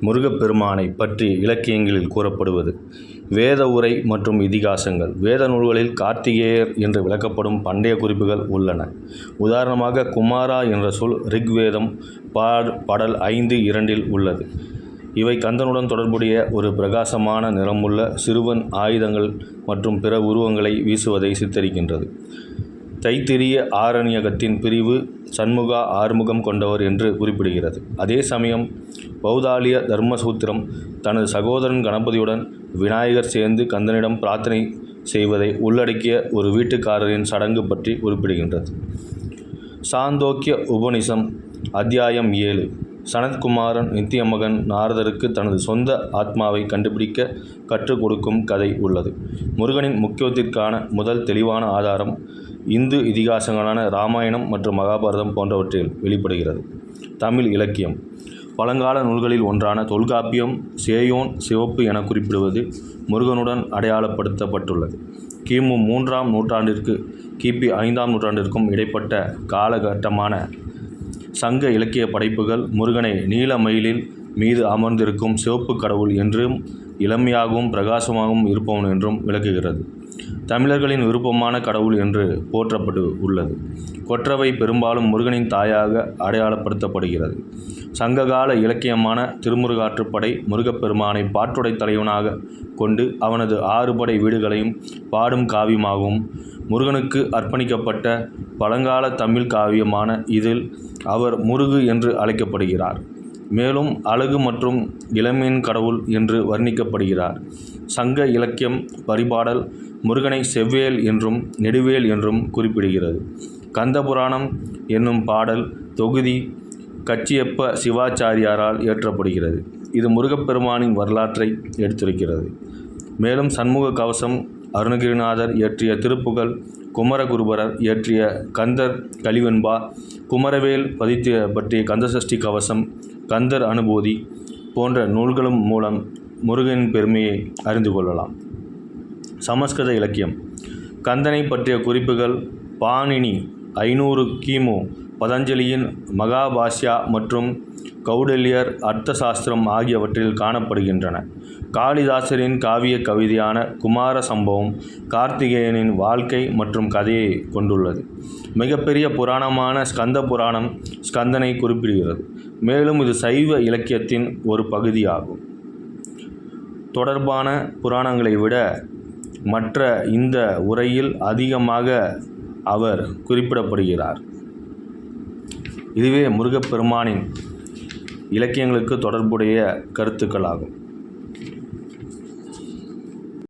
முருகப்பெருமானை பற்றி இலக்கியங்களில் கூறப்படுவது வேத உரை மற்றும் இதிகாசங்கள். வேத நூல்களில் கார்த்திகேயர் என்று விளக்கப்படும் பண்டைய குறிப்புகள் உள்ளன. உதாரணமாக, குமாரா என்ற சொல் ரிக்வேதம் பாடல் 5:2 உள்ளது. இவை கந்தனுடன் தொடர்புடைய ஒரு பிரகாசமான நிறமுள்ள சிறுவன் ஆயுதங்கள் மற்றும் பிற உருவங்களை வீசுவதை சித்தரிக்கின்றது. தைத்திரிய ஆரண்யகத்தின் பிரிவு சண்முகா ஆறுமுகம் கொண்டவர் என்று குறிப்பிடுகிறது. அதே சமயம் பௌதாலிய தர்மசூத்திரம் தனது சகோதரன் கணபதியுடன் விநாயகர் சேர்ந்து கந்தனிடம் பிரார்த்தனை செய்வதை உள்ளடக்கிய ஒரு வீட்டுக்காரரின் சடங்கு பற்றி குறிப்பிடுகின்றது. சாந்தோக்கிய உபநிஷம் அத்தியாயம் 7 சனத்குமாரன் நித்திய மகன் நாரதருக்கு தனது சொந்த ஆத்மாவை கண்டுபிடிக்க கற்றுக் கொடுக்கும் கதை உள்ளது. முருகனின் முக்கியத்துவத்திற்கான முதல் தெளிவான ஆதாரம் இந்து இதிகாசங்களான இராமாயணம் மற்றும் மகாபாரதம் போன்றவற்றில் வெளிப்படுகிறது. தமிழ் இலக்கியம். பழங்கால நூல்களில் ஒன்றான தொல்காப்பியம் சேயோன் சிவப்பு என குறிப்பிடுவது முருகனுடன் அடையாளப்படுத்தப்பட்டுள்ளது. கிமு 3ஆம் நூற்றாண்டிற்கு கிபி 5ஆம் நூற்றாண்டிற்கும் இடைப்பட்ட காலகட்டமான சங்க இலக்கிய படைப்புகள் முருகனை நீல மயிலில் மீது அமர்ந்திருக்கும் சிவப்பு கடவுள் என்றும் இளமையாகவும் பிரகாசமாகவும் இருப்பவன் என்றும் விளக்குகிறது. தமிழர்களின் விருப்பமான கடவுள் என்று போற்றப்பட்டு உள்ளது. கொற்றவை பெரும்பாலும் முருகனின் தாயாக அடையாளப்படுத்தப்படுகிறது. சங்ககால இலக்கியமான திருமுருகாற்றுப்படை முருகப்பெருமானை பாட்டுடை தலைவனாக கொண்டு அவனது 6 படை வீடுகளையும் பாடும் காவியமாகவும், முருகனுக்கு அர்ப்பணிக்கப்பட்ட பழங்கால தமிழ் காவியமான இதில் அவர் முருகு என்று அழைக்கப்படுகிறார். மேலும் அழகு மற்றும் இளமையின் கடவுள் என்று வர்ணிக்கப்படுகிறார். சங்க இலக்கியம் பரிபாடல் முருகனை செவ்வேல் என்றும் நெடுவேல் என்றும் குறிப்பிடுகிறது. கந்தபுராணம் என்னும் பாடல் தொகுதி கச்சியப்ப சிவாச்சாரியாரால் இயற்றப்படுகிறது. இது முருகப்பெருமானின் வரலாற்றை எடுத்துரைக்கிறது. மேலும் சண்முக கவசம் அருணகிரிநாதர் இயற்றிய திருப்புகழ், குமரகுருபரர் இயற்றிய கந்தர் கலிவெண்பா, குமரவேல் பற்றிய கந்தசஷ்டி கவசம், கந்தர் அனுபூதி போன்ற நூல்களும் மூலம் முருகனின் பெருமையை அறிந்து கொள்ளலாம். சமஸ்கிருத இலக்கியம். கந்தனை பற்றிய குறிப்புகள் பாணினி 500 கிமு, பதஞ்சலியின் மகாபாஷ்யா மற்றும் கௌடல்யர் அர்த்தசாஸ்திரம் ஆகியவற்றில் காணப்படுகின்றன. காளிதாசரின் காவிய கவிதையான குமார சம்பவம் கார்த்திகேயனின் வாழ்க்கை மற்றும் கதையை கொண்டுள்ளது. மிகப்பெரிய புராணமான ஸ்கந்த புராணம் ஸ்கந்தனை குறிப்பிடுகிறது. மேலும் இது சைவ இலக்கியத்தின் ஒரு பகுதியாகும். தொடர்பான புராணங்களை விட மற்ற இந்த உரையில் அதிகமாக அவர் குறிப்பிடப்படுகிறார். இதுவே முருகப்பெருமானின் இலக்கியங்களுக்கு தொடர்புடைய கருத்துக்களாகும்.